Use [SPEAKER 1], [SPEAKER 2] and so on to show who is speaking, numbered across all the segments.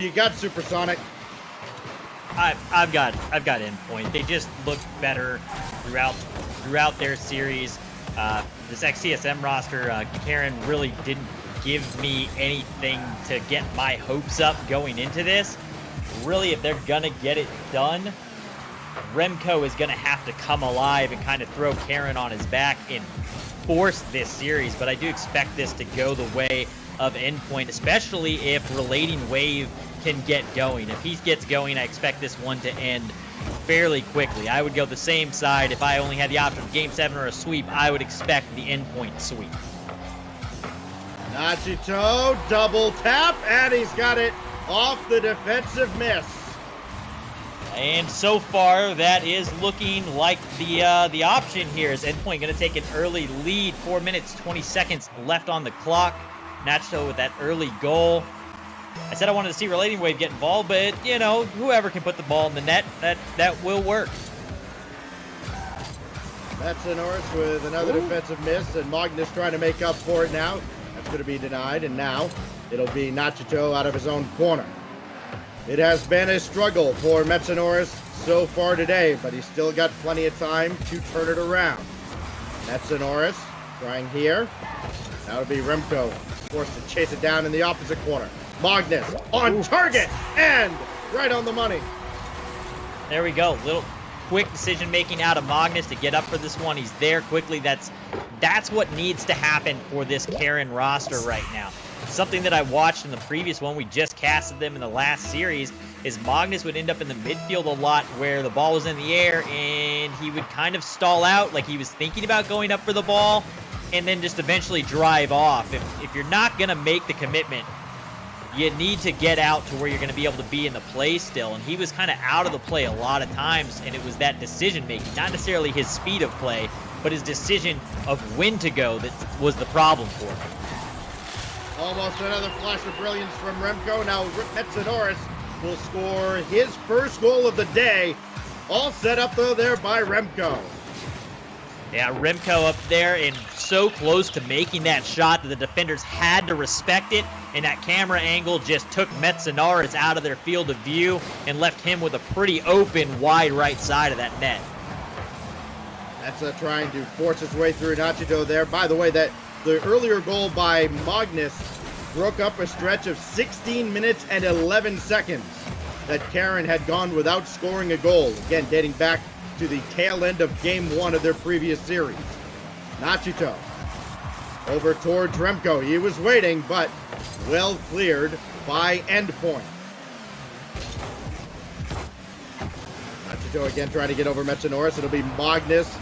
[SPEAKER 1] You got Supersonic.
[SPEAKER 2] I've got Endpoint. They just look better throughout their series. This XCSM roster, Karen really didn't give me anything to get my hopes up going into this. Really, if they're gonna get it done, Remco is gonna have to come alive and kind of throw Karen on his back and force this series. But I do expect this to go the way of Endpoint, especially if Relating Wave can get going. If he gets going, I expect this one to end fairly quickly. I would go the same side. If I only had the option of Game 7 or a sweep, I would expect the Endpoint sweep.
[SPEAKER 1] Nachito, double tap, and he's got it off the defensive miss.
[SPEAKER 2] And so far, that is looking like the option here. Is Endpoint going to take an early lead? 4 minutes, 20 seconds left on the clock. Nachito with that early goal. I said I wanted to see Relating Wave get involved, but, you know, whoever can put the ball in the net, that will work.
[SPEAKER 1] That's Norris with another defensive miss, and Magnus trying to make up for it now. That's going to be denied, and now it'll be Nachito out of his own corner. It has been a struggle for Metsonoris so far today, but he's still got plenty of time to turn it around. Metsonoris trying here. That would be Remco, forced to chase it down in the opposite corner. Magnus on target and right on the money.
[SPEAKER 2] There we go. Little quick decision making out of Magnus to get up for this one. He's there quickly. That's what needs to happen for this Karen roster right now. Something that I watched in the previous one, we just casted them in the last series, is Magnus would end up in the midfield a lot where the ball was in the air and he would kind of stall out like he was thinking about going up for the ball and then just eventually drive off. If you're not going to make the commitment, you need to get out to where you're going to be able to be in the play still. And he was kind of out of the play a lot of times, and it was that decision making, not necessarily his speed of play, but his decision of when to go that was the problem for him.
[SPEAKER 1] Almost another flash of brilliance from Remco. Now Metsonoris will score his first goal of the day. All set up though there by Remco.
[SPEAKER 2] Yeah, Remco up there and so close to making that shot that the defenders had to respect it, and that camera angle just took Metsonoris out of their field of view and left him with a pretty open, wide right side of that net.
[SPEAKER 1] That's trying to force his way through Nachito there. By the way, that the earlier goal by Magnus broke up a stretch of 16 minutes and 11 seconds that Karen had gone without scoring a goal. Again, dating back to the tail end of game 1 of their previous series. Nachito over towards Remco. He was waiting, but well cleared by Endpoint. Nachito again trying to get over Metsonoris. It'll be Magnus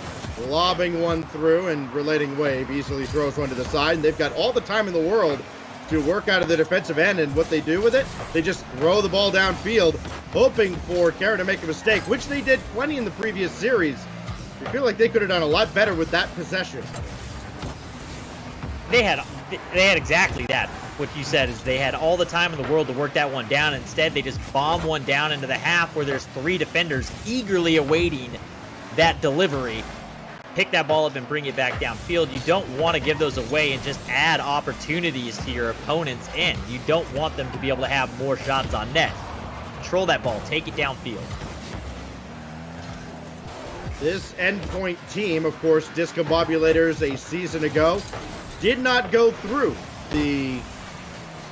[SPEAKER 1] lobbing one through, and Relating Wave easily throws one to the side. And they've got all the time in the world to work out of the defensive end, and what they do with it, they just throw the ball downfield, hoping for Karen to make a mistake, which they did plenty in the previous series. I feel like they could have done a lot better with that possession.
[SPEAKER 2] They had exactly that. What you said is they had all the time in the world to work that one down. Instead, they just bomb one down into the half where there's 3 defenders eagerly awaiting that delivery. Pick that ball up and bring it back downfield. You don't want to give those away and just add opportunities to your opponent's end. You don't want them to be able to have more shots on net. Control that ball. Take it downfield.
[SPEAKER 1] This Endpoint team, of course, discombobulators a season ago, did not go through the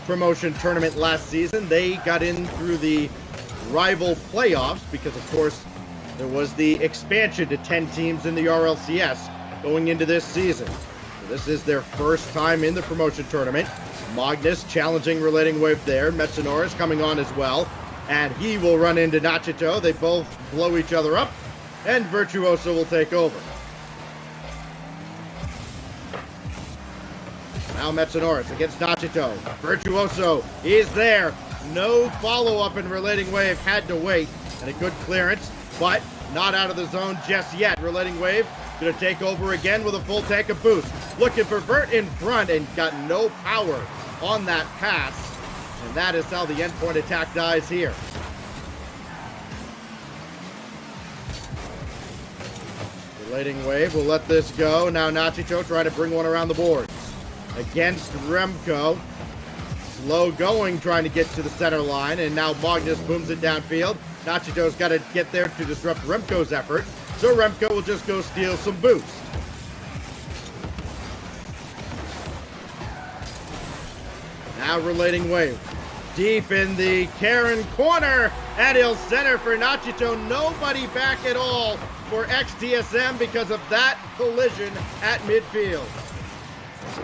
[SPEAKER 1] promotion tournament last season. They got in through the rival playoffs because, of course, there was the expansion to 10 teams in the RLCS going into this season. So this is their first time in the promotion tournament. Magnus challenging Relating Wave there. Metsonoris coming on as well. And he will run into Nachito. They both blow each other up. And Virtuoso will take over. Now Metsonoris against Nachito. Virtuoso is there. No follow-up, and Relating Wave had to wait. And a good clearance, but not out of the zone just yet. Relating Wave going to take over again with a full tank of boost. Looking for Vert in front and got no power on that pass. And that is how the Endpoint attack dies here. Relating Wave will let this go. Now Nachito trying to bring one around the boards. Against Remco. Slow going, trying to get to the center line, and now Magnus booms it downfield. Nachito's got to get there to disrupt Remco's effort, so Remco will just go steal some boost. Now Relating Wave. Deep in the Karen corner, and he'll center for Nachito. Nobody back at all for XDSM because of that collision at midfield.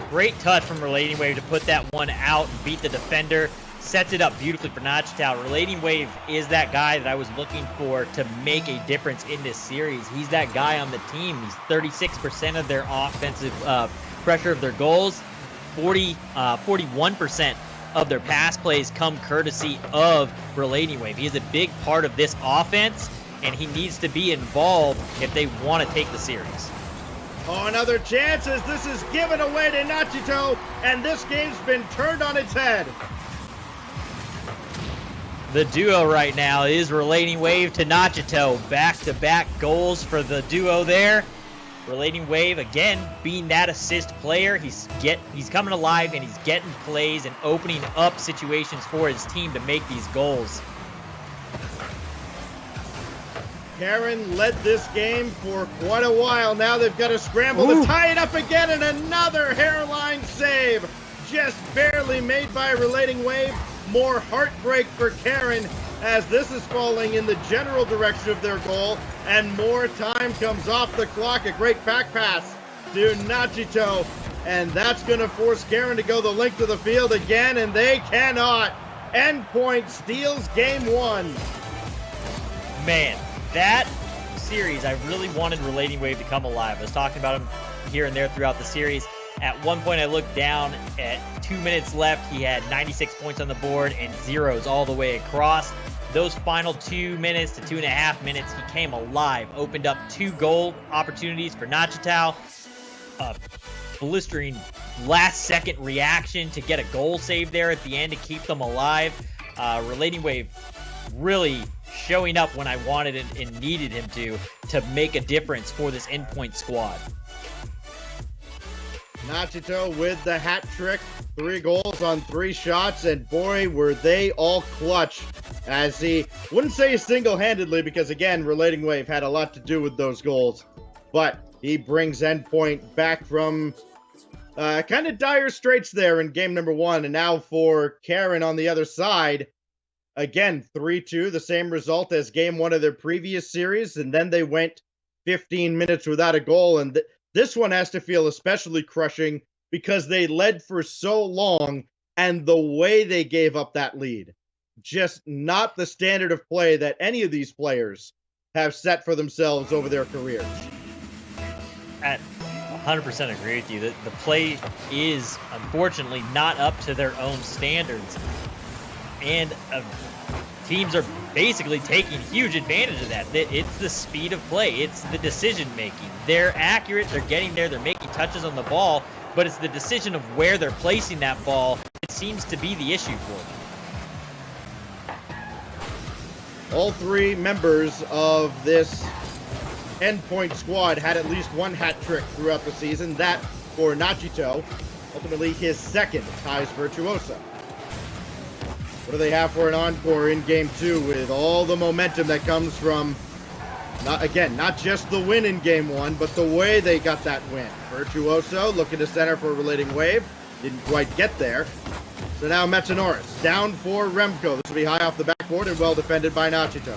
[SPEAKER 2] Great touch from Relating Wave to put that one out and beat the defender. Sets it up beautifully for Nachito. Relating Wave is that guy that I was looking for to make a difference in this series. He's that guy on the team. He's 36% of their offensive pressure of their goals. 41% of their pass plays come courtesy of Relating Wave. He is a big part of this offense, and he needs to be involved if they want to take the series.
[SPEAKER 1] Oh, another chance as this is given away to Nachito, and this game's been turned on its head.
[SPEAKER 2] The duo right now is Relating Wave to Nachito. Back-to-back goals for the duo there. Relating Wave, again, being that assist player. He's coming alive, and he's getting plays and opening up situations for his team to make these goals.
[SPEAKER 1] Karen led this game for quite a while. Now they've got to scramble to tie it up again, and another hairline save. Just barely made by Relating Wave. More heartbreak for Karen as this is falling in the general direction of their goal, and more time comes off the clock. A great back pass to Nachito, and that's going to force Karen to go the length of the field again, and they cannot. Endpoint steals game one.
[SPEAKER 2] Man, that series, I really wanted Relating Wave to come alive. I was talking about him here and there throughout the series. At one point, I looked down at 2 minutes left. He had 96 points on the board and zeros all the way across. Those final 2 minutes to 2.5 minutes, he came alive, opened up 2 goal opportunities for Nachito. A blistering last-second reaction to get a goal save there at the end to keep them alive. Relating Wave really showing up when I wanted and needed him to make a difference for this Endpoint squad.
[SPEAKER 1] Nachito with the hat trick, 3 goals on 3 shots, and boy, were they all clutch, as he, wouldn't say single-handedly, because again, Relating Wave had a lot to do with those goals, but he brings Endpoint back from kind of dire straits there in game number 1, and now for Karen on the other side, again, 3-2, the same result as game 1 of their previous series, and then they went 15 minutes without a goal, and this one has to feel especially crushing because they led for so long, and the way they gave up that lead, just not the standard of play that any of these players have set for themselves over their careers.
[SPEAKER 2] At 100% agree with you. The play is, unfortunately, not up to their own standards. And teams are basically taking huge advantage of that. It's the speed of play. It's the decision-making. They're accurate. They're getting there. They're making touches on the ball. But it's the decision of where they're placing that ball that seems to be the issue for them.
[SPEAKER 1] All 3 members of this Endpoint squad had at least 1 hat trick throughout the season. That for Nachito, ultimately his second, ties Virtuoso. What do they have for an encore in game 2 with all the momentum that comes from, not just the win in game 1, but the way they got that win. Virtuoso looking to center for Relating Wave. Didn't quite get there. So now Metsanoris down for Remco. This will be high off the backboard and well defended by Nachito.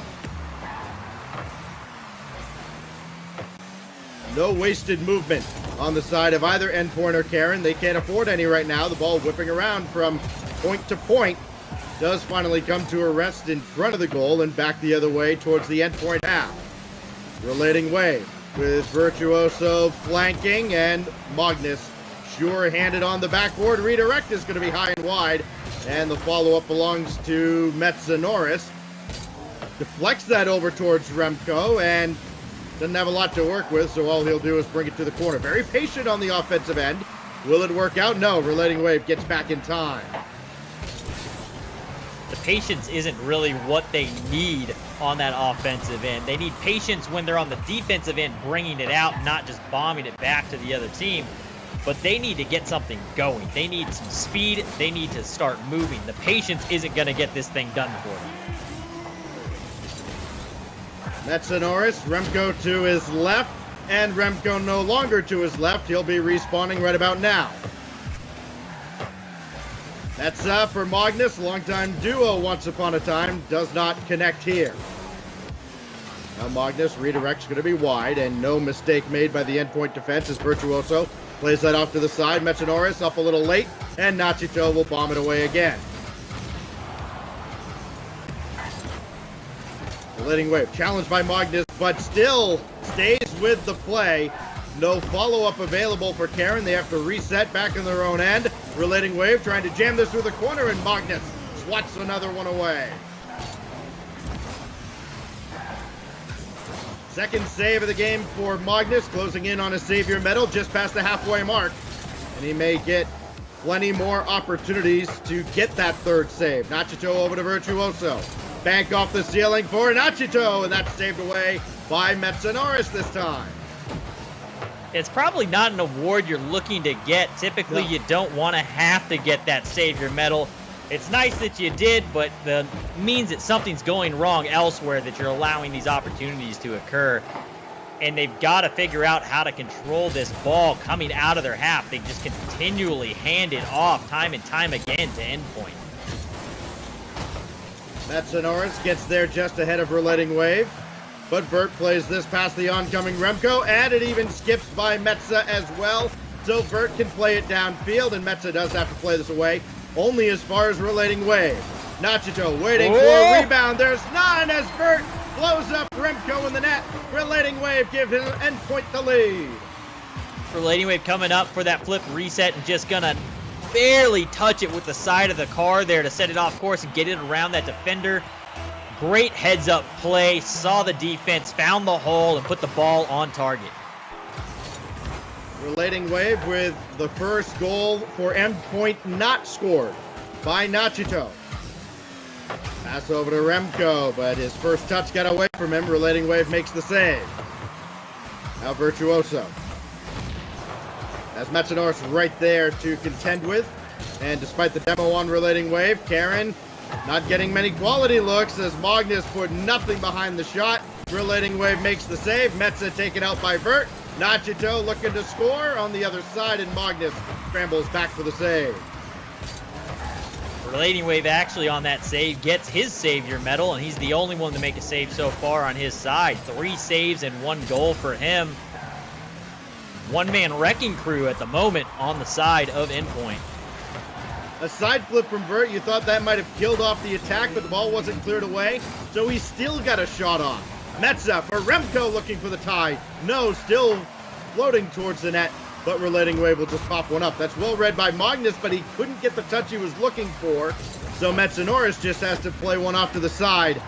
[SPEAKER 1] No wasted movement on the side of either Endpoint or Karen. They can't afford any right now. The ball whipping around from point to point. Does finally come to a rest in front of the goal and back the other way towards the Endpoint half. Relating Wave with Virtuoso flanking, and Magnus sure-handed on the backboard. Redirect is going to be high and wide, and the follow-up belongs to Metsanoris. Deflects that over towards Remco, and doesn't have a lot to work with, so all he'll do is bring it to the corner. Very patient on the offensive end. Will it work out? No. Relating Wave gets back in time.
[SPEAKER 2] The patience isn't really what they need on that offensive end. They need patience when they're on the defensive end bringing it out, not just bombing it back to the other team. but they need to get something going. They need some speed. They need to start moving. The patience isn't going to get this thing done for them.
[SPEAKER 1] Metsonoris, Remco to his left, and Remco no longer to his left. He'll be respawning right about now. That's for Magnus, longtime duo once upon a time, does not connect here. Now Magnus redirects going to be wide, and no mistake made by the Endpoint defense as Virtuoso plays that off to the side. Metsonoris up a little late, and Nachito will bomb it away again. Relating wave challenged by Magnus, but still stays with the play. No follow-up available for Karen. They have to reset back in their own end. Relating wave trying to jam this through the corner, and Magnus swats another one away. Second save of the game for Magnus, closing in on a savior medal just past the halfway mark. And he may get plenty more opportunities to get that third save. Nachito over to Virtuoso. Bank off the ceiling for Nachito, and that's saved away by Metsonoris this time.
[SPEAKER 2] It's probably not an award you're looking to get. Typically,
[SPEAKER 1] No.
[SPEAKER 2] you don't want to have to get that savior medal. It's nice that you did, but it means that something's going wrong elsewhere, that you're allowing these opportunities to occur. And they've got to figure out how to control this ball coming out of their half. They just continually hand it off time and time again to Endpoint.
[SPEAKER 1] Metsonoris gets there just ahead of Relating Wave, but Vert plays this past the oncoming Remco, and it even skips by Metza as well, so Vert can play it downfield, and Metza does have to play this away, only as far as Relating Wave. Nachito waiting for a rebound. There's none as Vert blows up Remco in the net. Relating Wave gives him Endpoint the lead.
[SPEAKER 2] Relating Wave coming up for that flip reset and just gonna barely touch it with the side of the car there to set it off course and get it around that defender. Great heads up play, saw the defense, found the hole, and put the ball on target.
[SPEAKER 1] Relating Wave with the first goal for Endpoint not scored by Nachito. Pass over to Remco, but his first touch got away from him. Relating Wave makes the save. Now Virtuoso. As Metsonoris right there to contend with. And despite the demo on Relating Wave, Karen not getting many quality looks as Magnus put nothing behind the shot. Relating Wave makes the save. Metza taken out by Vert. Nachito looking to score on the other side, and Magnus scrambles back for the save.
[SPEAKER 2] Relating Wave actually on that save gets his savior medal, and he's the only one to make a save so far on his side. 3 saves and 1 goal for him. One-man wrecking crew at the moment on the side of Endpoint.
[SPEAKER 1] A side flip from Vert, you thought that might have killed off the attack, but the ball wasn't cleared away, so he still got a shot off. Metza for Remco looking for the tie. No, still floating towards the net, but Relating Wave will just pop one up. That's well read by Magnus, but he couldn't get the touch he was looking for, so Metsonoris just has to play one off to the side.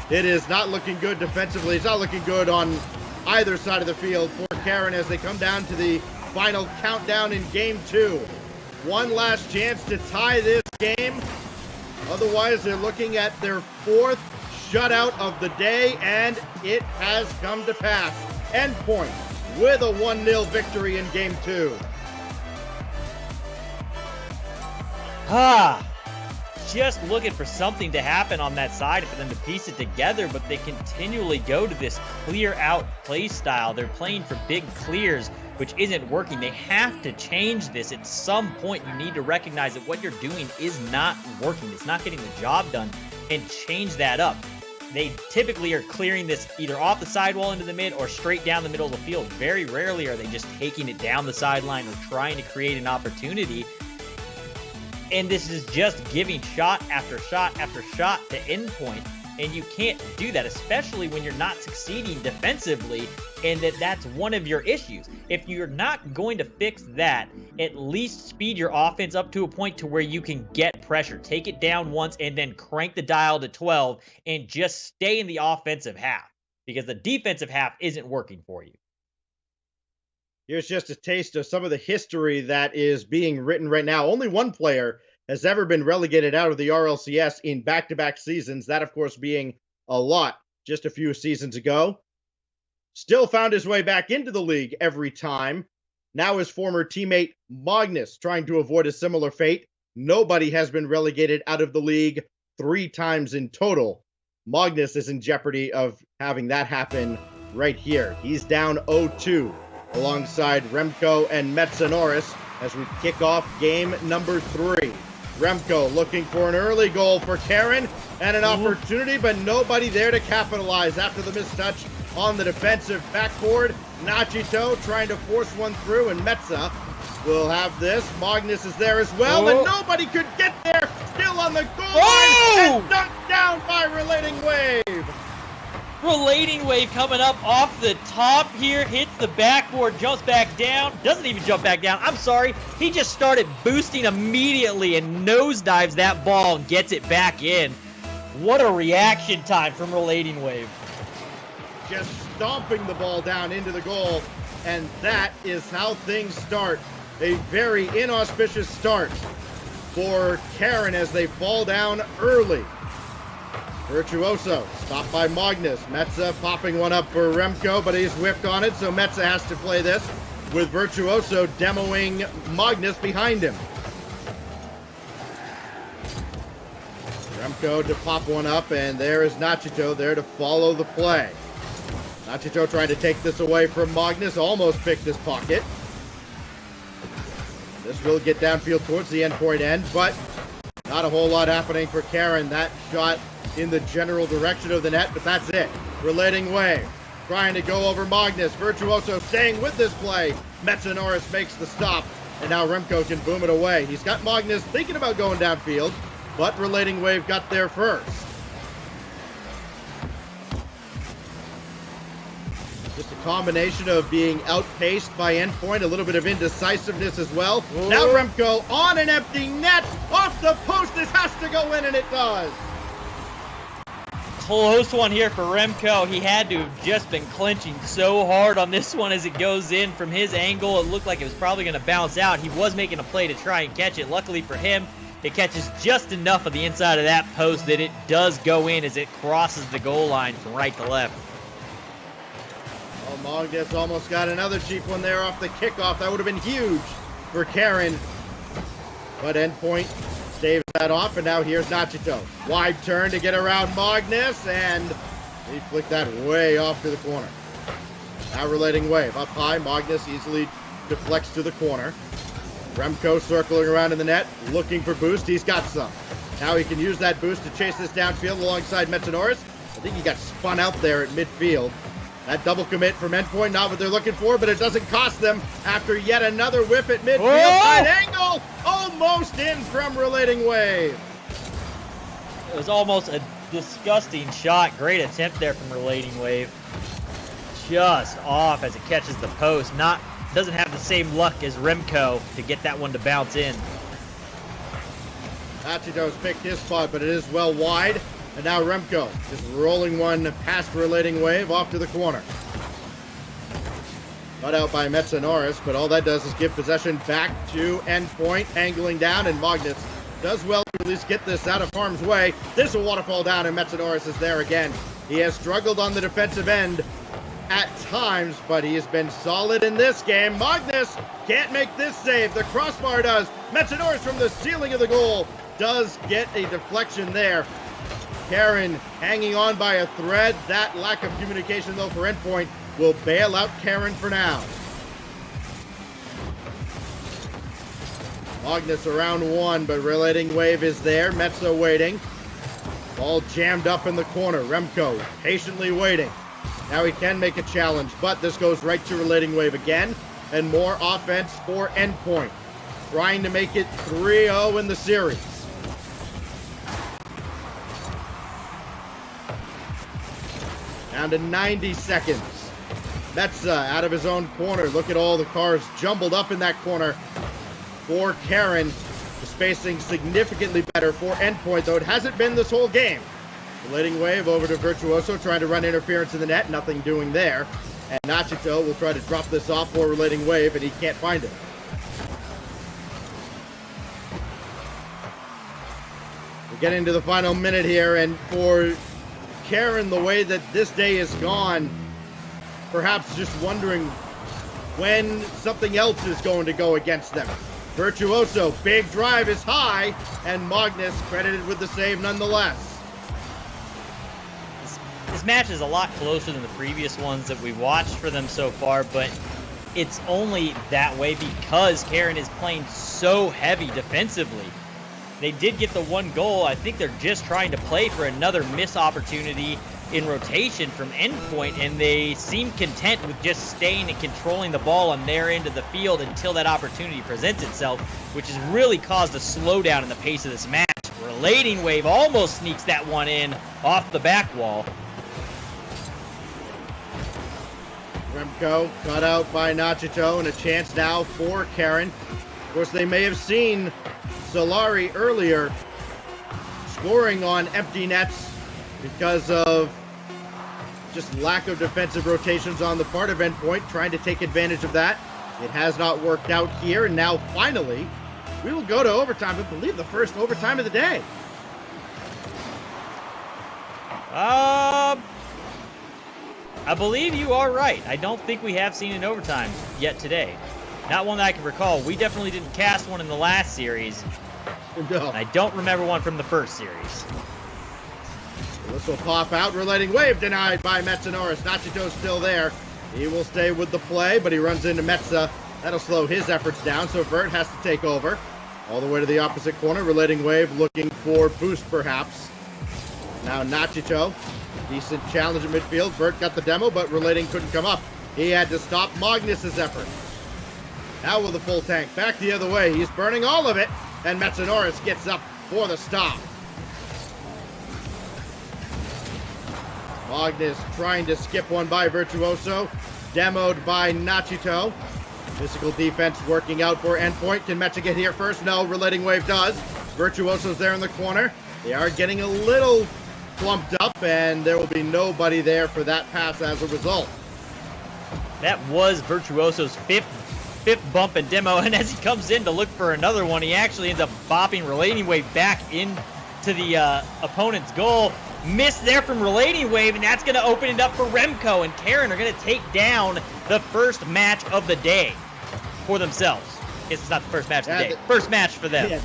[SPEAKER 1] It is not looking good defensively. It's not looking good on either side of the field for Karen as they come down to the final countdown in Game 2. One last chance to tie this game. Otherwise, they're looking at their 4th shutout of the day, and it has come to pass. Endpoint with a 1-0 victory in Game 2.
[SPEAKER 2] Just looking for something to happen on that side for them to piece it together, but they continually go to this clear out play style. They're playing for big clears, which isn't working. They have to change this. At some point, you need to recognize that what you're doing is not working. It's not getting the job done, and change that up. They typically are clearing this either off the sidewall into the mid or straight down the middle of the field. Very rarely are they just taking it down the sideline or trying to create an opportunity. And this is just giving shot after shot after shot to Endpoint. And you can't do that, especially when you're not succeeding defensively, and that's one of your issues. If you're not going to fix that, at least speed your offense up to a point to where you can get pressure. Take it down once and then crank the dial to 12 and just stay in the offensive half, because the defensive half isn't working for you.
[SPEAKER 1] Here's just a taste of some of the history that is being written right now. Only one player has ever been relegated out of the RLCS in back-to-back seasons, that, of course, being a lot just a few seasons ago. Still found his way back into the league every time. Now his former teammate Magnus trying to avoid a similar fate. Nobody has been relegated out of the league 3 times in total. Magnus is in jeopardy of having that happen right here. He's down 0-2 alongside Remco and Metsanoris as we kick off game number 3. Remco looking for an early goal for Karen and an opportunity, but nobody there to capitalize after the mistouch on the defensive backboard. Nachito trying to force one through, and Metza will have this. Magnus is there as well, and nobody could get there. Still on the goal line and knocked down by Relating Wave.
[SPEAKER 2] Relating Wave coming up off the top here, hits the backboard, jumps back down, doesn't even jump back down, I'm sorry. He just started boosting immediately and nosedives that ball and gets it back in. What a reaction time from Relating Wave.
[SPEAKER 1] Just stomping the ball down into the goal, and that is how things start. A very inauspicious start for Karen as they fall down early. Virtuoso stopped by Magnus. Metza popping one up for Remco, but he's whiffed on it, so Metza has to play this with Virtuoso demoing Magnus behind him. Remco to pop one up, and there is Nachito there to follow the play. Nachito trying to take this away from Magnus, almost picked his pocket. This will get downfield towards the endpoint end, but not a whole lot happening for Karen. That shot in the general direction of the net, but that's it. Relating Wave trying to go over Magnus. Virtuoso staying with this play. Metsanoris makes the stop, and now Remco can boom it away. He's got Magnus thinking about going downfield, but Relating Wave got there first. Just a combination of being outpaced by Endpoint, a little bit of indecisiveness as well. Now Remco on an empty net, off the post, this has to go in, and it does.
[SPEAKER 2] Close one here for Remco. He had to have just been clinching so hard on this one as it goes in. From his angle, it looked like it was probably going to bounce out. He was making a play to try and catch it. Luckily for him, it catches just enough of the inside of that post that it does go in as it crosses the goal line from right to left.
[SPEAKER 1] Oh, Magnus almost got another cheap one there off the kickoff. That would have been huge for Karen. But Endpoint staves that off, and now here's Nachito. Wide turn to get around Magnus, and he flicked that way off to the corner. Now Relating Wave. Up high, Magnus easily deflects to the corner. Remco circling around in the net, looking for boost. He's got some. Now he can use that boost to chase this downfield alongside Metsanoris. I think he got spun out there at midfield. That double commit from Endpoint, not what they're looking for, but it doesn't cost them after yet another whip at midfield. Side angle, almost in from Relating Wave.
[SPEAKER 2] It was almost a disgusting shot. Great attempt there from Relating Wave. Just off as it catches the post. Doesn't have the same luck as Remco to get that one to bounce in.
[SPEAKER 1] Nachito's picked his spot, but it is well wide. And now Remco just rolling one past Relating Wave off to the corner. Cut out by Metsanoris, but all that does is give possession back to Endpoint, angling down, and Magnus does well to at least get this out of harm's way. This will waterfall down, and Metsanoris is there again. He has struggled on the defensive end at times, but he has been solid in this game. Magnus can't make this save. The crossbar does. Metsanoris from the ceiling of the goal does get a deflection there. Karen hanging on by a thread. That lack of communication, though, for Endpoint will bail out Karen for now. Magnus around one, but Relating Wave is there. Metza waiting. Ball jammed up in the corner. Remco patiently waiting. Now he can make a challenge, but this goes right to Relating Wave again, and more offense for Endpoint, trying to make it 3-0 in the series. Down to 90 seconds. Metza out of his own corner. Look at all the cars jumbled up in that corner for Karen. The spacing significantly better for Endpoint, though it hasn't been this whole game. Relating Wave over to Virtuoso, trying to run interference in the net. Nothing doing there. And Nachito will try to drop this off for Relating Wave, and he can't find it. We're getting to the final minute here, and for Karen, the way that this day is gone, perhaps just wondering when something else is going to go against them. Virtuoso, big drive is high, and Magnus credited with the save nonetheless.
[SPEAKER 2] This match is a lot closer than the previous ones that we watched for them so far, but it's only that way because Karen is playing so heavy defensively. They did get the one goal. I think they're just trying to play for another miss opportunity in rotation from Endpoint, and they seem content with just staying and controlling the ball on their end of the field until that opportunity presents itself, which has really caused a slowdown in the pace of this match. Relating Wave almost sneaks that one in off the back wall.
[SPEAKER 1] Remco cut out by Nachito, and a chance now for Karen. Of course, they may have seen Solari earlier scoring on empty nets because of just lack of defensive rotations on the part of Endpoint, trying to take advantage of that. It has not worked out here, and now finally, we will go to overtime. I believe the first overtime of the day.
[SPEAKER 2] I believe you are right. I don't think we have seen an overtime yet today. Not one that I can recall. We definitely didn't cast one in the last series.
[SPEAKER 1] No.
[SPEAKER 2] And I don't remember one from the first series.
[SPEAKER 1] This will pop out. Relating Wave denied by Metsanoris. Nachito's still there. He will stay with the play, but he runs into Metsa. That'll slow his efforts down, so Vert has to take over. All the way to the opposite corner. Relating Wave looking for boost, perhaps. Now Nachito. Decent challenge in midfield. Vert got the demo, but Relating couldn't come up. He had to stop Magnus's effort. Now with the full tank. Back the other way. He's burning all of it. And Metsanoris gets up for the stop. Magnus trying to skip one by Virtuoso. Demoed by Nachito. Physical defense working out for Endpoint. Can Metsa get here first? No. Relating Wave does. Virtuoso's there in the corner. They are getting a little clumped up, and there will be nobody there for that pass as a result.
[SPEAKER 2] That was Virtuoso's fifth bump and demo, and as he comes in to look for another one, he actually ends up bopping Relating Wave back into the opponent's goal. Missed there from Relating Wave, and that's going to open it up for Remco, and Karen are going to take down the first match of the day for themselves. It's not the first match of the day. First match for them.
[SPEAKER 1] Yeah,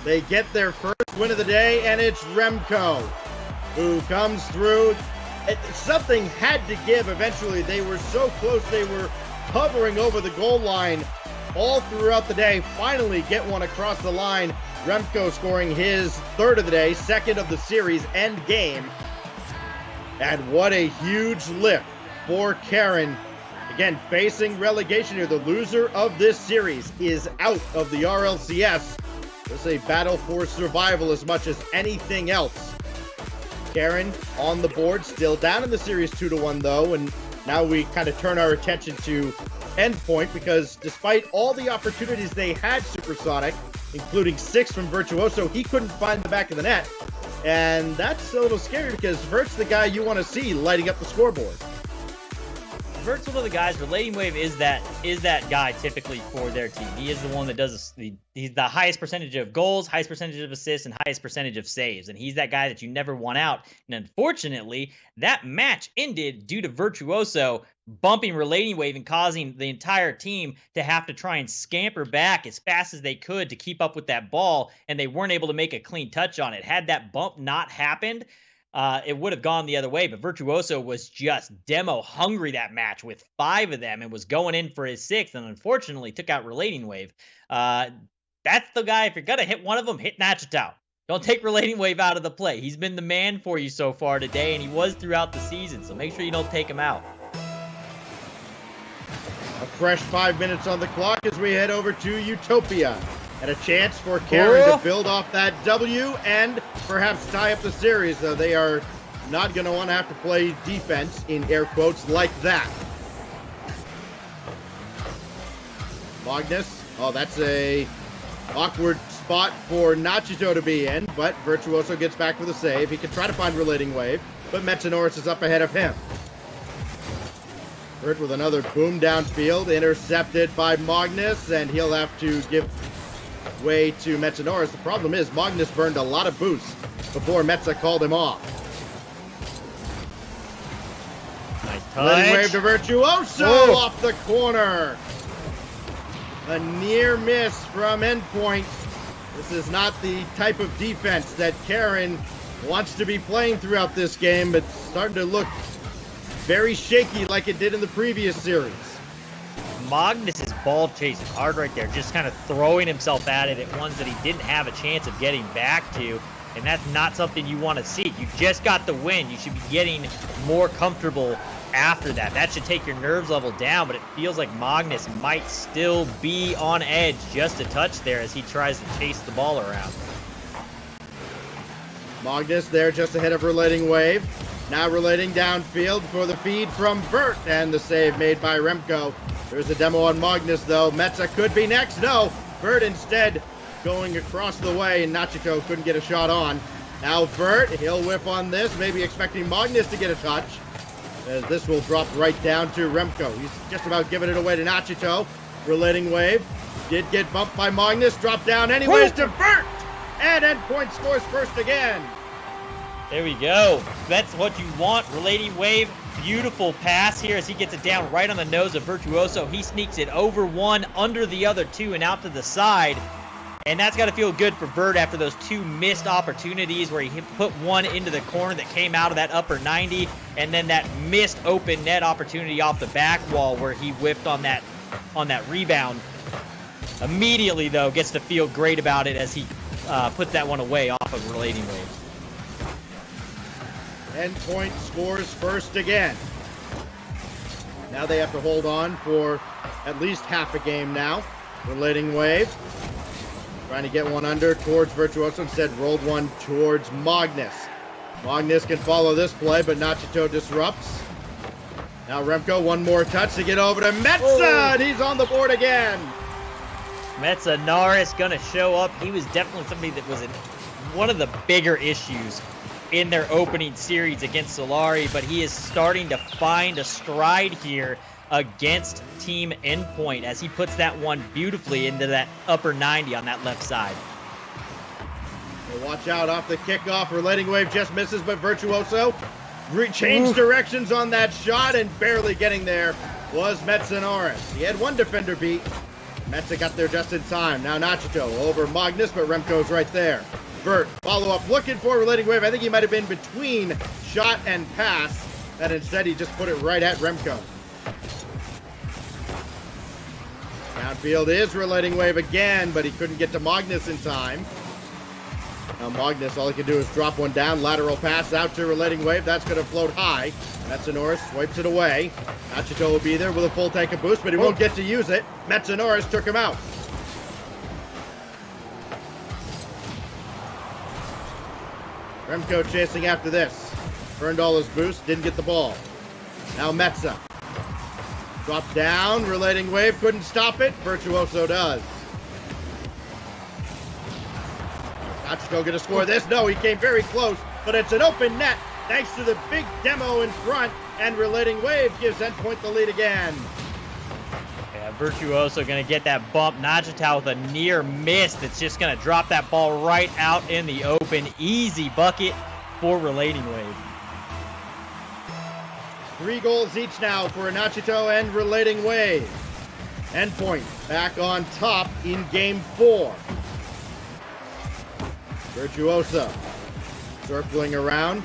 [SPEAKER 1] they get their first win of the day, and it's Remco who comes through. Something had to give eventually. They were so close. They were hovering over the goal line all throughout the day. Finally get one across the line. Remco scoring his third of the day, second of the series, end game. And what a huge lift for Karen. Again, facing relegation here. The loser of this series is out of the RLCS. This is a battle for survival as much as anything else. Karen on the board, still down in the series 2-1 though, and now we kind of turn our attention to Endpoint because despite all the opportunities they had, Supersonic, including 6 from Virtuoso, he couldn't find the back of the net, and that's a little scary because Vert's the guy you want to see lighting up the scoreboard.
[SPEAKER 2] Vert's one of the guys. Relating Wave is that guy typically for their team. He is the one that does he's the highest percentage of goals, highest percentage of assists, and highest percentage of saves. And he's that guy that you never want out. And unfortunately, that match ended due to Virtuoso bumping Relating Wave and causing the entire team to have to try and scamper back as fast as they could to keep up with that ball, and they weren't able to make a clean touch on it. Had that bump not happened, it would have gone the other way, but Virtuoso was just demo hungry that match with 5 of them and was going in for his 6th, and unfortunately took out Relating Wave. That's the guy. If you're going to hit one of them, hit Nachito. Don't take Relating Wave out of the play. He's been the man for you so far today, and he was throughout the season, so make sure you don't take him out.
[SPEAKER 1] A fresh 5 minutes on the clock as we head over to Utopia. And a chance for Karen to build off that W and perhaps tie up the series, though they are not going to want to have to play defense, in air quotes, like that. Magnus. Oh, that's a awkward spot for Nachito to be in, but Virtuoso gets back with a save. He can try to find Relating Wave, but Metsanoris is up ahead of him. Vert with another boom downfield, intercepted by Magnus, and he'll have to give way to Metsanoris. The problem is Magnus burned a lot of boost before Metsa called him off.
[SPEAKER 2] Nice
[SPEAKER 1] Letting wave to Virtuoso
[SPEAKER 2] Whoa.
[SPEAKER 1] off the corner. A near miss from Endpoint. This is not the type of defense that Karen wants to be playing throughout this game, but starting to look very shaky like it did in the previous series.
[SPEAKER 2] Magnus is ball chasing hard right there, just kind of throwing himself at it at ones that he didn't have a chance of getting back to, and that's not something you want to see. You just got the win. You should be getting more comfortable after that. That should take your nerves level down, but it feels like Magnus might still be on edge just a touch there as he tries to chase the ball around.
[SPEAKER 1] Magnus there just ahead of Relating Wave. Now relating downfield for the feed from Vert, and the save made by Remco. There's a demo on Magnus, though. Metza could be next. No, Vert instead going across the way, and Nachito couldn't get a shot on. Now Vert, he'll whiff on this, maybe expecting Magnus to get a touch, as this will drop right down to Remco. He's just about giving it away to Nachito. Relating Wave did get bumped by Magnus, dropped down anyways to Vert, and Endpoint scores first again.
[SPEAKER 2] There we go. That's what you want. Relating Wave. Beautiful pass here as he gets it down right on the nose of Virtuoso. He sneaks it over one, under the other two, and out to the side. And that's got to feel good for Bird after those two missed opportunities where he put one into the corner that came out of that upper 90, and then that missed open net opportunity off the back wall where he whiffed on that rebound. Immediately, though, gets to feel great about it as he puts that one away off of Relating Wave.
[SPEAKER 1] Endpoint scores first again. Now they have to hold on for at least half a game now. Relating Wave trying to get one under towards Virtuoso, instead rolled one towards Magnus. Magnus can follow this play, but Nachito disrupts. Now Remco, one more touch to get over to Metza, and he's on the board again.
[SPEAKER 2] Metza Norris gonna show up. He was definitely somebody that was one of the bigger issues in their opening series against Solari, but he is starting to find a stride here against Team Endpoint as he puts that one beautifully into that upper 90 on that left side.
[SPEAKER 1] Well, watch out off the kickoff. Relating Wave just misses, but Virtuoso changed directions on that shot, and barely getting there was Metza-Norris. He had one defender beat. Metza got there just in time. Now Nachito over Magnus, but Remco's right there. Vert, follow-up, looking for Relating Wave. I think he might have been between shot and pass, and instead he just put it right at Remco. Downfield is Relating Wave again, but he couldn't get to Magnus in time. Now Magnus, all he can do is drop one down, lateral pass out to Relating Wave. That's going to float high. Metza-Norris swipes it away. Nachito will be there with a full tank of boost, but he won't get to use it. Metza-Norris took him out. Remco chasing after this. Burned all his boost, didn't get the ball. Now Metza. Dropped down, Relating Wave, couldn't stop it. Virtuoso does. Nachito gonna score this? No, he came very close, but it's an open net thanks to the big demo in front, and Relating Wave gives Endpoint the lead again.
[SPEAKER 2] Yeah, Virtuoso gonna get that bump. Nachito with a near miss that's just gonna drop that ball right out in the open. Easy bucket for Relating Wave.
[SPEAKER 1] 3 goals each now for Nachito and Relating Wave. Endpoint back on top in game 4. Virtuoso circling around,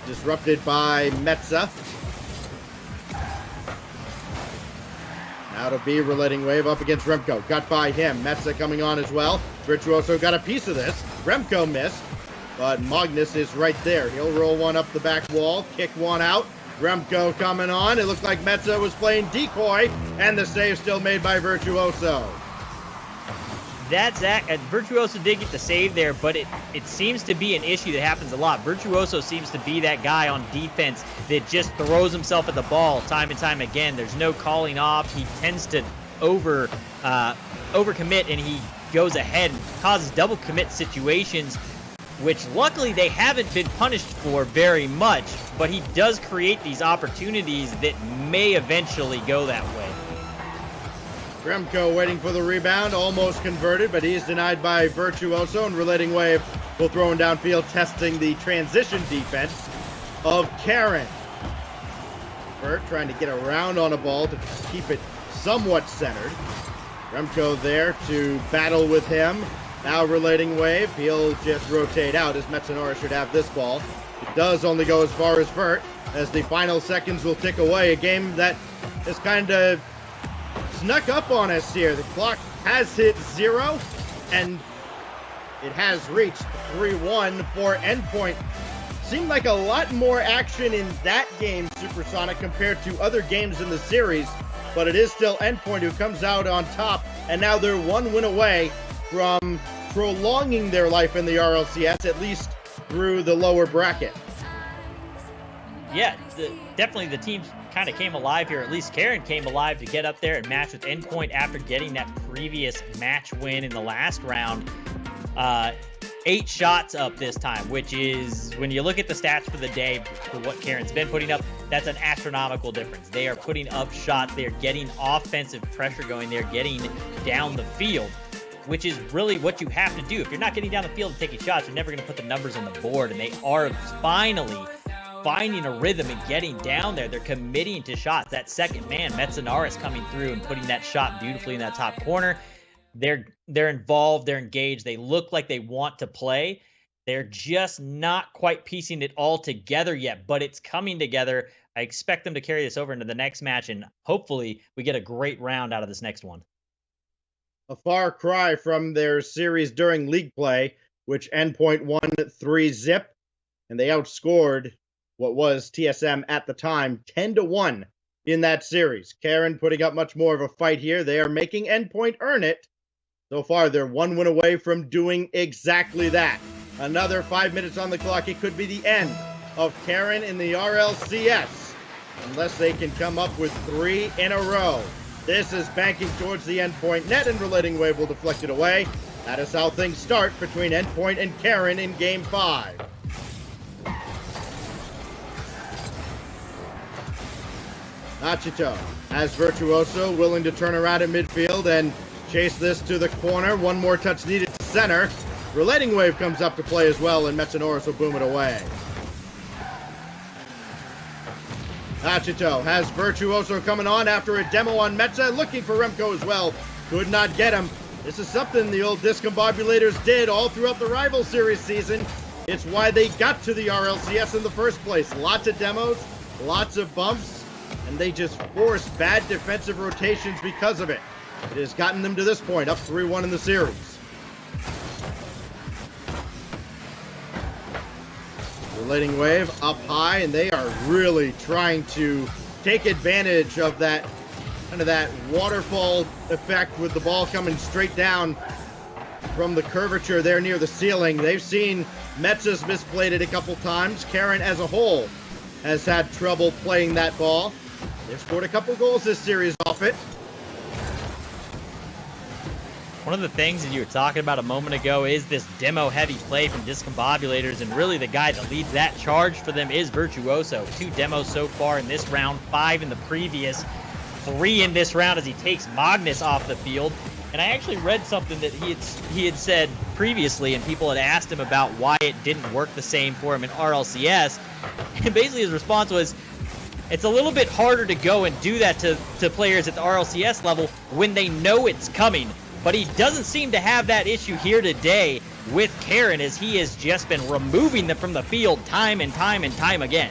[SPEAKER 1] disrupted by Metza. Now to be Relating Wave up against Remco. Got by him. Metza coming on as well. Virtuoso got a piece of this. Remco missed, but Magnus is right there. He'll roll one up the back wall, kick one out. Remco coming on. It looked like Metza was playing decoy, and the save still made by Virtuoso.
[SPEAKER 2] That's that. Virtuoso did get the save there, but it seems to be an issue that happens a lot. Virtuoso seems to be that guy on defense that just throws himself at the ball time and time again. There's no calling off. He tends to overcommit, and he goes ahead and causes double commit situations, which luckily they haven't been punished for very much, but he does create these opportunities that may eventually go that way.
[SPEAKER 1] Remco waiting for the rebound, almost converted, but he is denied by Virtuoso, and Relating Wave will throw him downfield, testing the transition defense of Karen. Vert trying to get around on a ball to keep it somewhat centered. Remco there to battle with him. Now relating wave. He'll just rotate out as Metsanora should have this ball. It does only go as far as Vert as the final seconds will tick away. A game that has kind of snuck up on us here. The clock has hit 0 and it has reached 3-1 for Endpoint. Seemed like a lot more action in that game, Supersonic, compared to other games in the series, but it is still Endpoint who comes out on top, and now they're 1 win away from prolonging their life in the RLCS, at least through the lower bracket.
[SPEAKER 2] Yeah, definitely the team kind of came alive here. At least Karen came alive to get up there and match with Endpoint after getting that previous match win in the last round. 8 shots up this time, which is, when you look at the stats for the day, for what Karen's been putting up, that's an astronomical difference. They are putting up shots. They're getting offensive pressure going. They're getting down the field, which is really what you have to do. If you're not getting down the field and taking shots, you're never going to put the numbers on the board, and they are finally finding a rhythm and getting down there. They're committing to shots. That second man, Metsanara, coming through and putting that shot beautifully in that top corner. They're involved, they're engaged, they look like they want to play. They're just not quite piecing it all together yet, but it's coming together. I expect them to carry this over into the next match, and hopefully we get a great round out of this next one.
[SPEAKER 1] A far cry from their series during league play, which Endpoint won 3-0, and they outscored what was TSM at the time 10-1 in that series. Karen putting up much more of a fight here. They are making Endpoint earn it. So far, they're 1 win away from doing exactly that. Another 5 minutes on the clock. It could be the end of Karen in the RLCS, unless they can come up with 3 in a row. This is banking towards the Endpoint net, and relating wave will deflect it away. That is how things start between Endpoint and Karen in Game 5. Nachito has Virtuoso willing to turn around at midfield and chase this to the corner. One more touch needed to center. Relating wave comes up to play as well, and Metsanora will boom it away. Nachito has Virtuoso coming on after a demo on Metza, looking for Remco as well. Could not get him. This is something the old Discombobulators did all throughout the Rival Series season. It's why they got to the RLCS in the first place. Lots of demos, lots of bumps, and they just forced bad defensive rotations because of it. It has gotten them to this point, up 3-1 in the series. Relating wave up high, and they are really trying to take advantage of that kind of that waterfall effect with the ball coming straight down from the curvature there near the ceiling. They've seen Metz's misplayed it a couple times. Karen as a whole has had trouble playing that ball. They've scored a couple goals this series off it.
[SPEAKER 2] One of the things that you were talking about a moment ago is this demo-heavy play from Discombobulators, and really the guy that leads that charge for them is Virtuoso. 2 demos so far in this round, 5 in the previous, 3 in this round as he takes Magnus off the field. And I actually read something that he had said previously, and people had asked him about why it didn't work the same for him in RLCS. And basically his response was, it's a little bit harder to go and do that to players at the RLCS level when they know it's coming. But he doesn't seem to have that issue here today with Karen, as he has just been removing them from the field time and time and time again.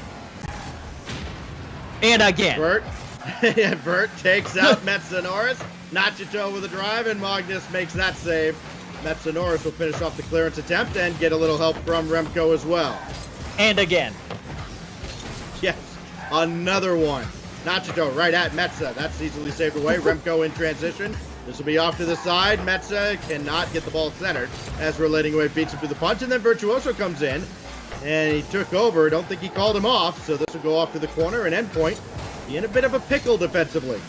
[SPEAKER 2] And again.
[SPEAKER 1] Vert takes out Metsanora. Nachito with a drive, and Magnus makes that save. Metsanora will finish off the clearance attempt and get a little help from Remco as well.
[SPEAKER 2] And again.
[SPEAKER 1] Yes, another one. Nachito right at Metza. That's easily saved away. Remco in transition. This will be off to the side. Metza cannot get the ball centered as Relating Wave beats him through the punch, and then Virtuoso comes in, and he took over. Don't think he called him off, so this will go off to the corner, and Endpoint be in a bit of a pickle defensively.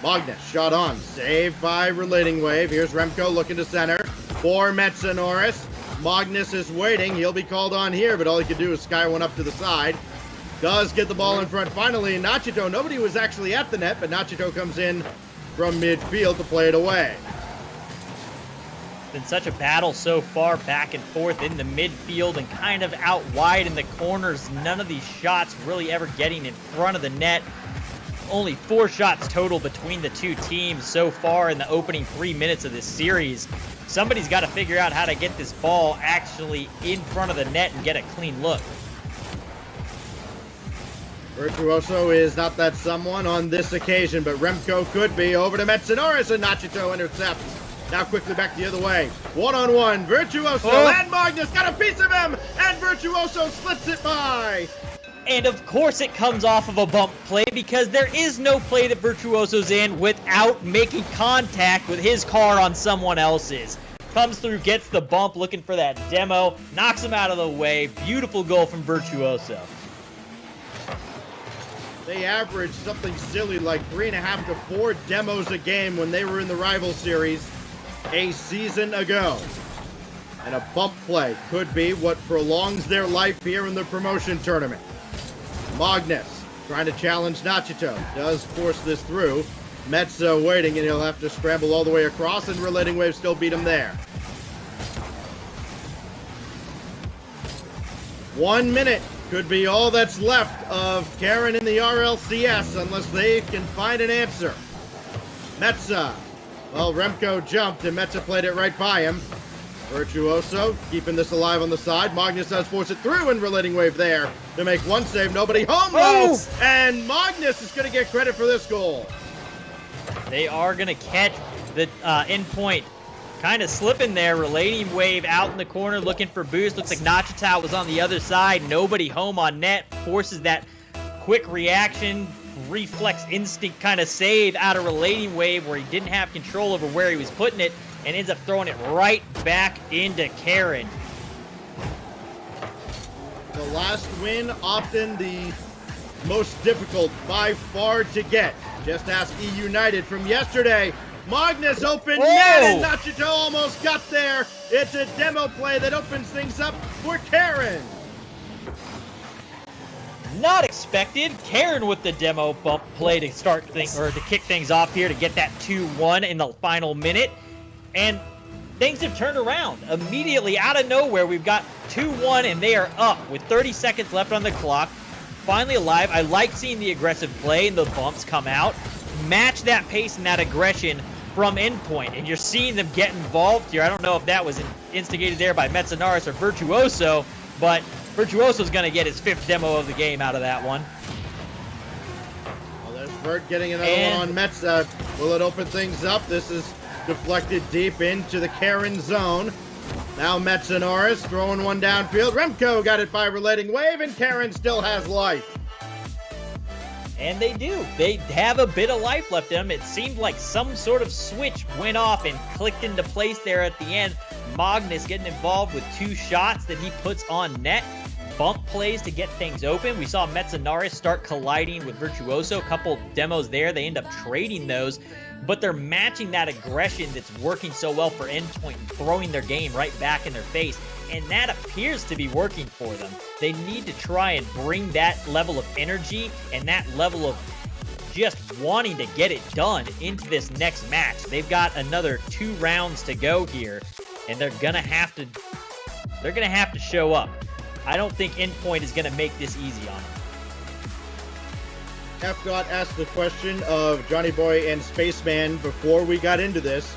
[SPEAKER 1] Magnus shot on, saved by Relating Wave. Here's Remco looking to center for Metsanora. Magnus is waiting. He'll be called on here, but all he can do is sky one up to the side. Does get the ball in front finally, and Nachito, nobody was actually at the net, but Nachito comes in from midfield to play it away.
[SPEAKER 2] Been such a battle so far, back and forth in the midfield and kind of out wide in the corners. None of these shots really ever getting in front of the net. Only 4 shots total between the two teams so far in the opening 3 minutes of this series. Somebody's got to figure out how to get this ball actually in front of the net and get a clean look.
[SPEAKER 1] Virtuoso is not that someone on this occasion, but Remco could be. Over to Metsinaris, and Nachito intercepts. Now quickly back the other way. One-on-one, Virtuoso and Magnus got a piece of him, and Virtuoso splits it by.
[SPEAKER 2] And of course it comes off of a bump play, because there is no play that Virtuoso's in without making contact with his car on someone else's. Comes through, gets the bump, looking for that demo, knocks him out of the way. Beautiful goal from Virtuoso.
[SPEAKER 1] They averaged something silly like 3.5 to 4 demos a game when they were in the rival series a season ago. And a bump play could be what prolongs their life here in the promotion tournament. Magnus trying to challenge Nachito. Does force this through. Metza waiting, and he'll have to scramble all the way across, and Relating Wave still beat him there. 1 minute could be all that's left of Karen in the RLCS unless they can find an answer. Metza. Well, Remco jumped, and Metza played it right by him. Virtuoso keeping this alive on the side. Magnus does force it through, and Relating Wave there to make one save. Nobody home, though. And Magnus is going to get credit for this goal.
[SPEAKER 2] They are going to catch the Endpoint kind of slipping there. Relating Wave out in the corner looking for boost. Looks like Nachito was on the other side. Nobody home on net. Forces that quick reaction, reflex instinct kind of save out of Relating Wave where he didn't have control over where he was putting it, and ends up throwing it right back into Karen.
[SPEAKER 1] The last win, often the most difficult by far to get. Just ask E United from yesterday. Magnus open net, and Nachito almost got there. It's a demo play that opens things up for Karen.
[SPEAKER 2] Not expected. Karen with the demo bump play to start things, or to kick things off here to get that 2-1 in the final minute. And things have turned around. Immediately out of nowhere, we've got 2-1, and they are up with 30 seconds left on the clock. Finally alive. I like seeing the aggressive play and the bumps come out. Match that pace and that aggression from Endpoint, and you're seeing them get involved here. I don't know if that was instigated there by Metsinaris or Virtuoso, but Virtuoso's going to get his 5th demo of the game out of that one.
[SPEAKER 1] Well, there's Vert getting another one on Metza. Will it open things up? This is deflected deep into the Karen zone. Now Metsinaris throwing one downfield. Remco got it by Relating Wave, and Karen still has life.
[SPEAKER 2] And they do. They have a bit of life left in them. It seemed like some sort of switch went off and clicked into place there at the end. Magnus getting involved with 2 shots that he puts on net. Bump plays to get things open. We saw Metsinaris start colliding with Virtuoso. A couple demos there. They end up trading those. But they're matching that aggression that's working so well for Endpoint and throwing their game right back in their face. And that appears to be working for them. They need to try and bring that level of energy and that level of just wanting to get it done into this next match. They've got another 2 rounds to go here, and they're gonna have to show up. I don't think Endpoint is gonna make this easy on them.
[SPEAKER 1] F-Dot asked the question of Johnny Boy and Spaceman before we got into this.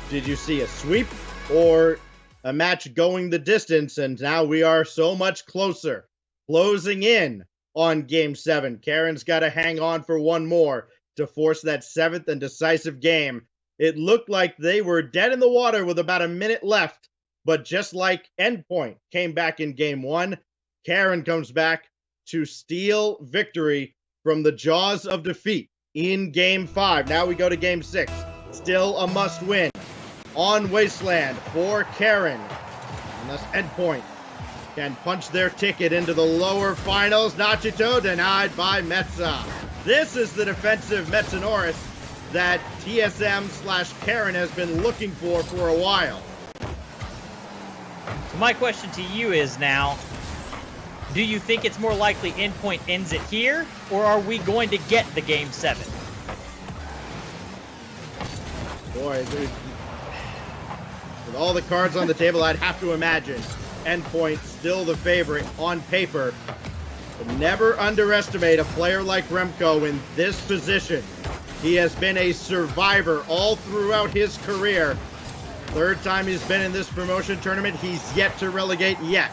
[SPEAKER 1] Did you see a sweep or a match going the distance? And now we are so much closer, closing in on Game 7. Karen's got to hang on for one more to force that 7th and decisive game. It looked like they were dead in the water with about a minute left, but just like Endpoint came back in Game 1, Karen comes back to steal victory from the jaws of defeat in Game 5. Now we go to Game 6. Still a must-win on Wasteland for Karen. Unless Endpoint can punch their ticket into the lower finals. Nachito denied by Metza. This is the defensive Metsinaris that TSM/Karen has been looking for a while.
[SPEAKER 2] So my question to you is now, do you think it's more likely Endpoint ends it here, or are we going to get the Game 7?
[SPEAKER 1] Boy, With all the cards on the table, I'd have to imagine Endpoint still the favorite on paper. But never underestimate a player like Remco in this position. He has been a survivor all throughout his career. Third time he's been in this promotion tournament. He's yet to relegate yet.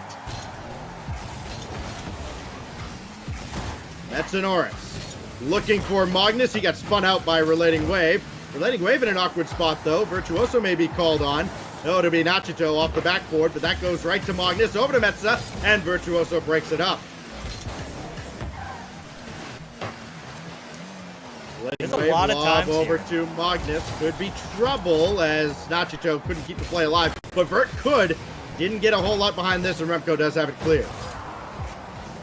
[SPEAKER 1] Metsonoris looking for Magnus. He got spun out by Relating Wave. Relating Wave in an awkward spot, though. Virtuoso may be called on. No, it'll be Nachito off the backboard, but that goes right to Magnus, over to Metza, and Virtuoso breaks it up.
[SPEAKER 2] There's a lot of times
[SPEAKER 1] over
[SPEAKER 2] here.
[SPEAKER 1] to Magnus. Could be trouble as Nachito couldn't keep the play alive, but Vert could. Didn't get a whole lot behind this, and Remco does have it clear.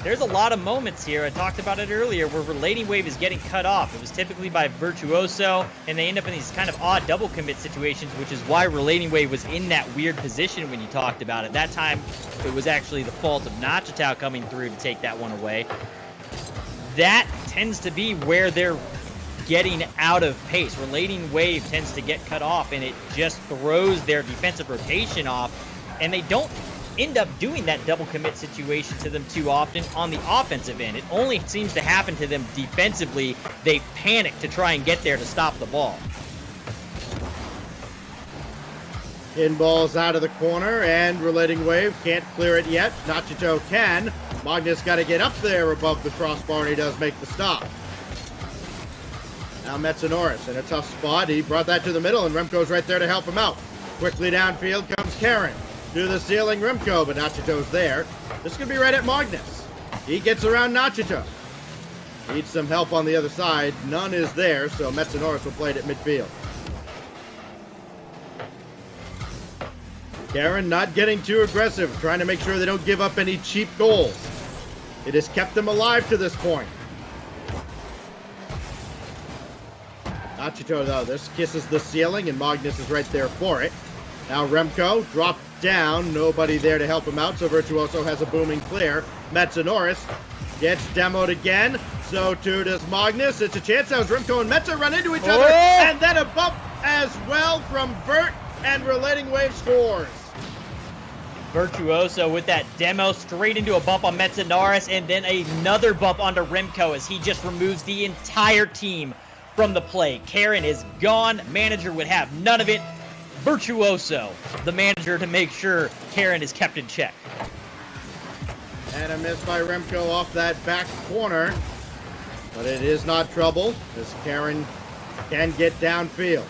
[SPEAKER 2] There's a lot of moments here. I talked about it earlier where Relating Wave is getting cut off. It was typically by Virtuoso, and they end up in these kind of odd double commit situations, which is why Relating Wave was in that weird position when you talked about it. That time, it was actually the fault of Nachito coming through to take that one away. That tends to be where they're getting out of pace. Relating Wave tends to get cut off, and it just throws their defensive rotation off, and they don't end up doing that double commit situation to them too often on the offensive end. It only seems to happen to them defensively. They panic to try and get there to stop the ball.
[SPEAKER 1] Pinball's out of the corner, and Relating Wave can't clear it yet. Nachito can. Magnus got to get up there above the crossbar, and he does make the stop. Now Metsonoris in a tough spot. He brought that to the middle, and Remco's right there to help him out. Quickly downfield comes Karen. To the ceiling, Remco, but Nachito's there. This could be right at Magnus. He gets around Nachito. Needs some help on the other side. None is there, so Metsonoris will play it at midfield. Karen not getting too aggressive, trying to make sure they don't give up any cheap goals. It has kept them alive to this point. Nachito, though, this kisses the ceiling, and Magnus is right there for it. Now Remco dropped down. Nobody there to help him out, so Virtuoso has a booming clear. Metsonoris gets demoed again. So too does Magnus. It's a chance now as Remco and Metza run into each other. And then a bump as well from Vert, and Relating Wave scores.
[SPEAKER 2] Virtuoso with that demo straight into a bump on Metsonoris, and then another bump onto Remco as he just removes the entire team from the play. Karen is gone. Manager would have none of it. Virtuoso, the manager, to make sure Karen is kept in check.
[SPEAKER 1] And a miss by Remco off that back corner. But it is not trouble, as Karen can get downfield.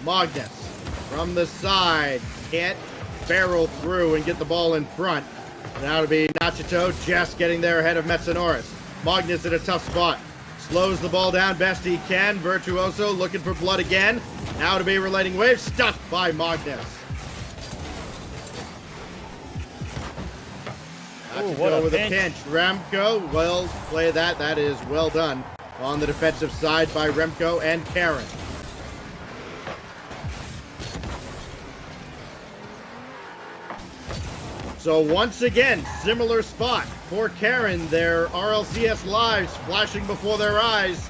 [SPEAKER 1] Magnus from the side can't barrel through and get the ball in front. Now to be Nachito just getting there ahead of Metsonoris. Magnus in a tough spot. Slows the ball down best he can. Virtuoso looking for blood again. Now to be Relating Wave, stuck by Magnus. Nachito with a pinch. Remco, well play that. That is well done on the defensive side by Remco and Karen. So once again, similar spot for Karen. Their RLCS lives flashing before their eyes.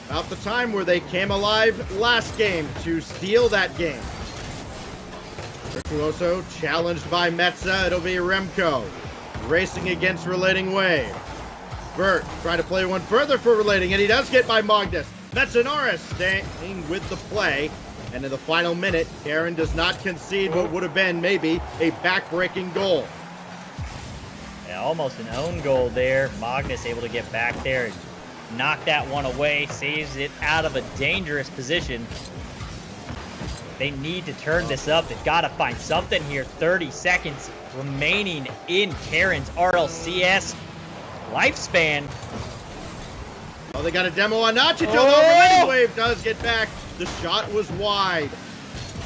[SPEAKER 1] About the time where they came alive last game to steal that game. Virtuoso challenged by Metza. It'll be Remco racing against Relating Wave. Vert trying to play one further for Relating, and he does get by Magnus. Metsonoris staying with the play. And in the final minute, Karen does not concede what would have been maybe a back-breaking goal.
[SPEAKER 2] Yeah, almost an own goal there. Magnus able to get back there and knock that one away, saves it out of a dangerous position. They need to turn this up. They've got to find something here. 30 seconds remaining in Karen's RLCS lifespan.
[SPEAKER 1] Oh, they got a demo on Nachito, though. Relating Wave does get back. The shot was wide.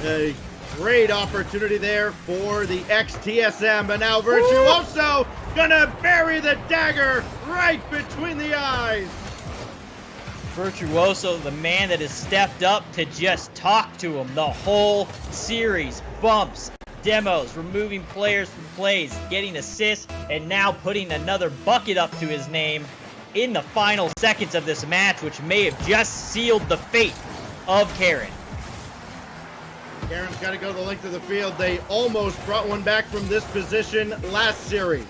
[SPEAKER 1] A great opportunity there for the ex-TSM, but now Virtuoso gonna bury the dagger right between the eyes.
[SPEAKER 2] Virtuoso, the man that has stepped up to just talk to him the whole series. Bumps, demos, removing players from plays, getting assists, and now putting another bucket up to his name in the final seconds of this match, which may have just sealed the fate of Karen.
[SPEAKER 1] Karen's got to go the length of the field. They almost brought one back from this position last series.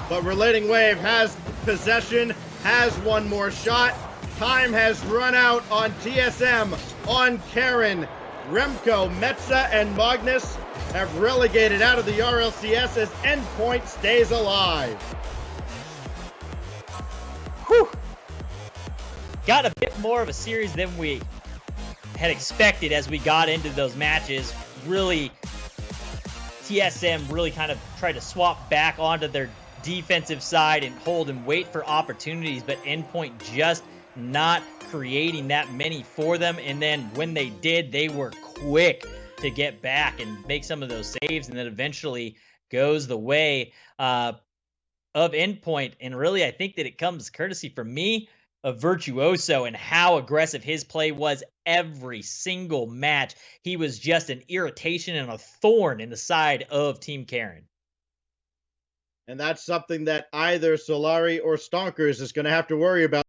[SPEAKER 1] But Relating Wave has possession, has one more shot. Time has run out on TSM, on Karen. Remco, Metza, and Magnus have relegated out of the RLCS as Endpoint stays alive.
[SPEAKER 2] Whew. Got a bit more of a series than we had expected as we got into those matches. Really, TSM really kind of tried to swap back onto their defensive side and hold and wait for opportunities, but Endpoint just not creating that many for them. And then when they did, they were quick to get back and make some of those saves, and then eventually goes the way of Endpoint. And really, I think that it comes courtesy for me of Virtuoso and how aggressive his play was every single match. He was just an irritation and a thorn in the side of Team Karen.
[SPEAKER 1] And that's something that either Solari or Stonkers is going to have to worry about.